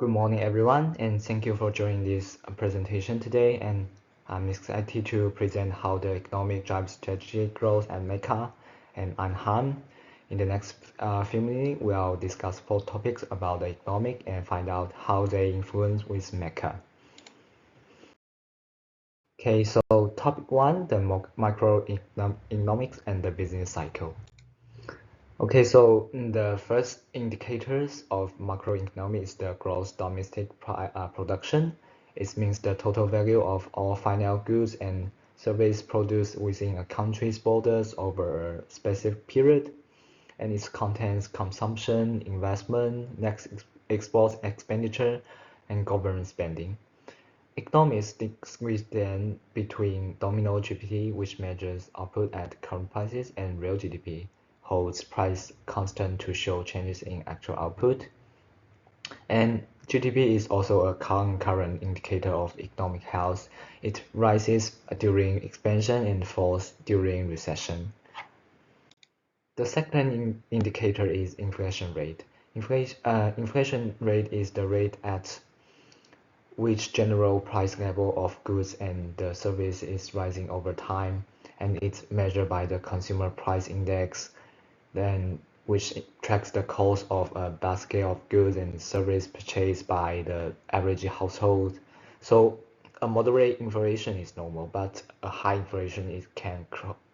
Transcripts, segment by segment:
Good morning, everyone, and thank you for joining this presentation today. And I'm excited to present how the economic drives strategic growth at Mecca. And I'm Han. In the next few minutes, we'll discuss 4 topics about the economic and find out how they influence with Mecca. Okay, so topic 1, the microeconomics and the business cycle. Okay, so the first indicators of macroeconomy is the gross domestic production. It means the total value of all final goods and services produced within a country's borders over a specific period, and it contains consumption, investment, next export expenditure, and government spending. Economists distinguish then between nominal GDP, which measures output at current prices, and real GDP, holds price constant to show changes in actual output. And GDP is also a concurrent indicator of economic health. It rises during expansion and falls during recession. The second indicator is inflation rate. Inflation rate is the rate at which general price level of goods and the service is rising over time, and it's measured by the consumer price index, then which tracks the cost of a basket of goods and service purchased by the average household. So a moderate inflation is normal, but a high inflation can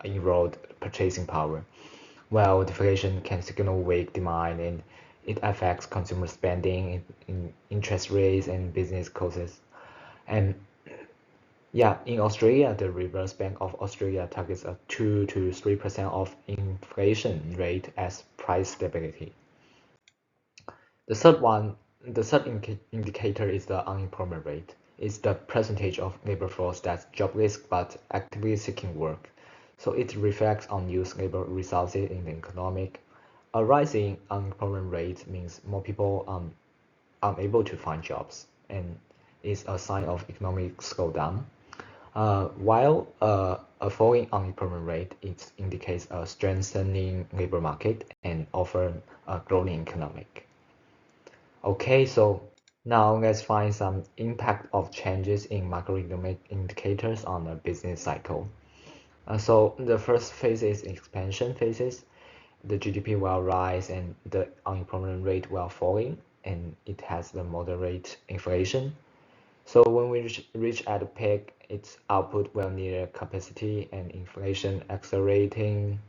erode purchasing power, while deflation can signal weak demand and it affects consumer spending, in interest rates, and business costs. And yeah, in Australia, the Reserve Bank of Australia targets a 2 to 3% of inflation rate as price stability. The third indicator is the unemployment rate. It's the percentage of labor force that's jobless but actively seeking work. So it reflects unused labor resources in the economic. A rising unemployment rate means more people are unable to find jobs and is a sign of economic slowdown. While a falling unemployment rate, it indicates a strengthening labor market and often a growing economic. Okay, so now let's find some impact of changes in macroeconomic indicators on the business cycle. So the first phase is expansion phases. The GDP will rise and the unemployment rate will falling, and it has the moderate inflation. So when we reach at a peak, its output will near capacity and inflation accelerating.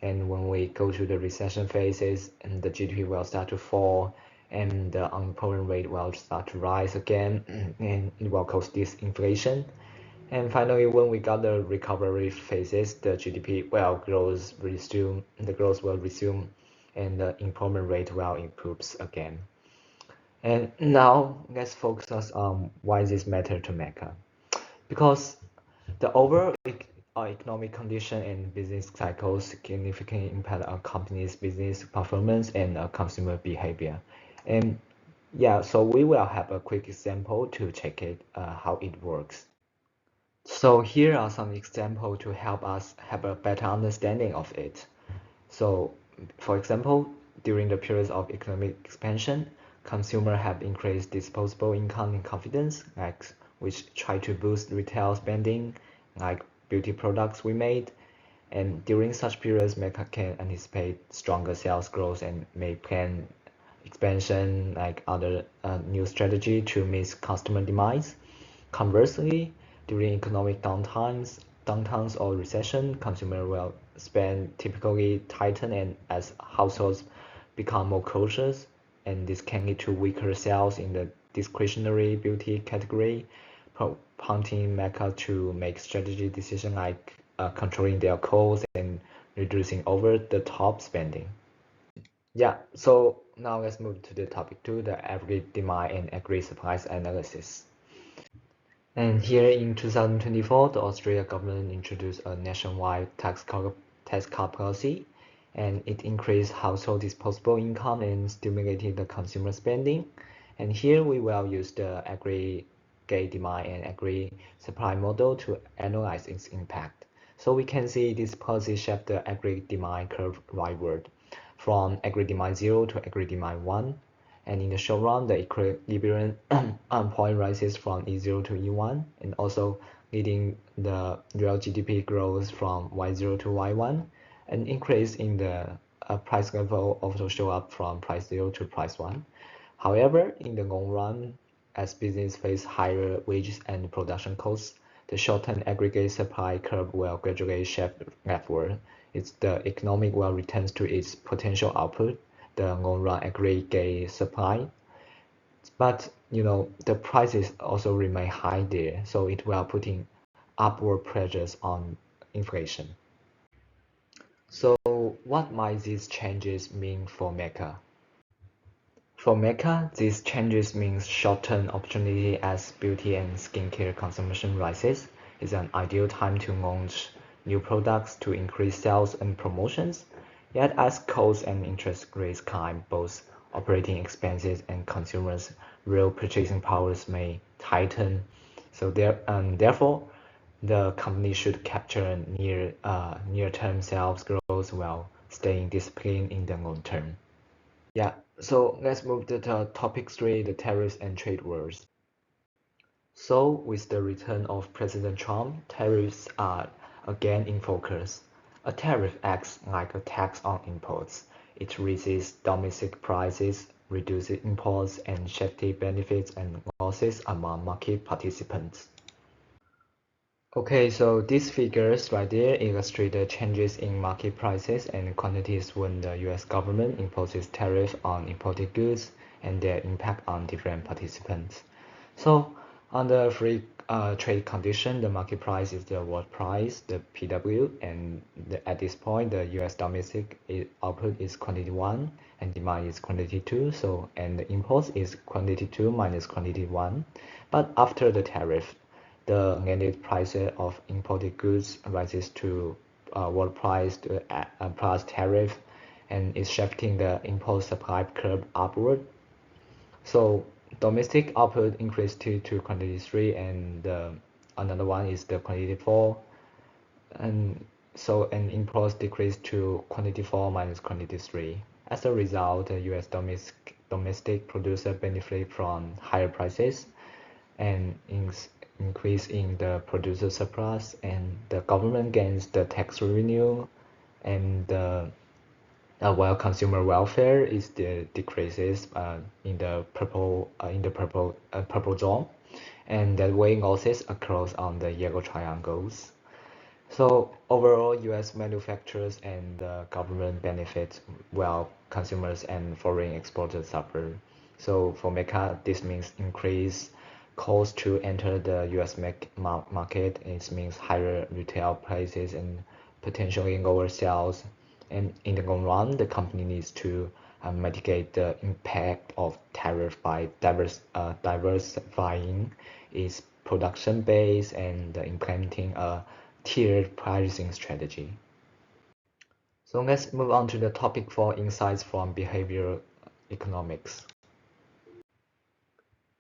And when we go to the recession phases, and the GDP will start to fall, and the unemployment rate will start to rise again, and it will cause disinflation. And finally, when we got the recovery phases, the GDP will the growth will resume, and the employment rate will improve again. And now let's focus on why this matter to Mecca. Because the overall economic condition and business cycles significantly impact a company's business performance and consumer behavior. And yeah, so we will have a quick example to check it how it works. So here are some examples to help us have a better understanding of it. So, for example, during the periods of economic expansion, consumers have increased disposable income and confidence, which try to boost retail spending, like beauty products we made. And during such periods, Mecca can anticipate stronger sales growth and may plan expansion like other new strategy to meet customer demands. Conversely, during economic downtowns or recession, consumer will spend typically tighten and as households become more cautious, and this can lead to weaker sales in the discretionary beauty category, prompting Mecca to make strategy decisions like controlling their costs and reducing over-the-top spending. Yeah, so now let's move to the topic 2, the aggregate demand and aggregate supplies analysis. And here in 2024, the Australia government introduced a nationwide tax cut policy, and it increased household disposable income and stimulated the consumer spending. And here we will use the aggregate demand and aggregate supply model to analyze its impact. So we can see this policy shaped the aggregate demand curve rightward, from aggregate demand 0 to aggregate demand 1. And in the short run, the equilibrium point rises from E0 to E1, and also leading the real GDP growth from Y0 to Y1. An increase in the price level also show up from price 0 to price 1. However, in the long run, as business face higher wages and production costs, the short-term aggregate supply curve will gradually shift leftward. The economic will return to its potential output, the long-run aggregate supply. But the prices also remain high there, so it will putting upward pressures on inflation. So what might these changes mean for Mecca? For Mecca, these changes mean short-term opportunity as beauty and skincare consumption rises. It's an ideal time to launch new products to increase sales and promotions. Yet as costs and interest rates climb, both operating expenses and consumers' real purchasing powers may tighten. So therefore, the company should capture near-term sales growth while staying disciplined in the long term. Yeah, so let's move to the topic 3, the tariffs and trade wars. So with the return of President Trump, tariffs are again in focus. A tariff acts like a tax on imports. It raises domestic prices, reduces imports, and shifts benefits and losses among market participants. Okay, so these figures right there illustrate the changes in market prices and quantities when the US government imposes tariffs on imported goods and their impact on different participants. So under free trade condition, the market price is the world price, the PW, and at this point, the US domestic output is quantity 1 and demand is quantity 2, so and the imports is quantity 2 minus quantity 1. But after the tariff, the landed price of imported goods rises to world price plus tariff, and is shifting the import supply curve upward. So domestic output increased to quantity 3, and another one is the quantity 4, and so an imports decreased to quantity 4 minus quantity 3. As a result, the US domestic producer benefit from higher prices and increase in the producer surplus, and the government gains the tax revenue, and while consumer welfare is the decreases in the purple zone, and that weighing losses across on the yellow triangles. So overall, US manufacturers and the government benefit while consumers and foreign exporters suffer. So for Mecca, this means increased cost to enter the US market. It means higher retail prices and potentially lower sales. And in the long run, the company needs to mitigate the impact of tariff by diversifying its production base and implementing a tiered pricing strategy. So let's move on to the topic 4, insights from behavioral economics.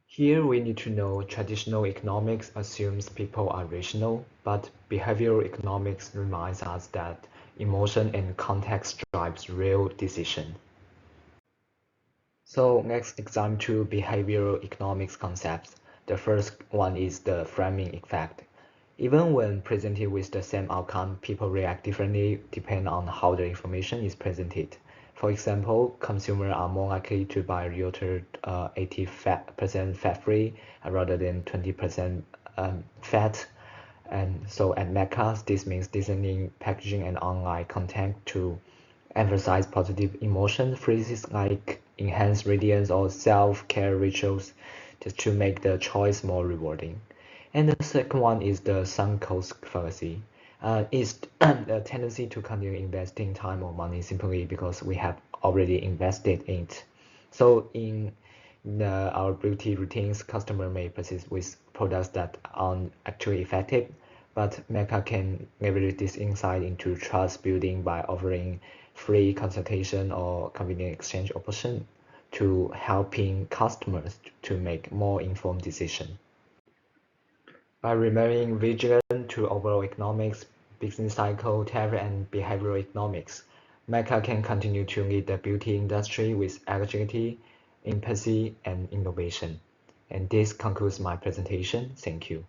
Here we need to know traditional economics assumes people are rational, but behavioral economics reminds us that emotion and context drives real decision. So let's examine 2 behavioral economics concepts. The first one is the framing effect. Even when presented with the same outcome, people react differently depending on how the information is presented. For example, consumers are more likely to buy Realtor 80% fat-free rather than 20% fat. And so at Mecca, this means designing packaging and online content to emphasize positive emotion phrases like enhanced radiance or self-care rituals, just to make the choice more rewarding. And the second one is the sunk cost fallacy. It's the tendency to continue investing time or money simply because we have already invested in it. So in our beauty routines, customer may persist with products that aren't actually effective, but Mecca can leverage this insight into trust building by offering free consultation or convenient exchange option to helping customers to make more informed decisions. By remaining vigilant to overall economics, business cycle, tariff, and behavioral economics, Mecca can continue to lead the beauty industry with agility, empathy, and innovation. And this concludes my presentation. Thank you.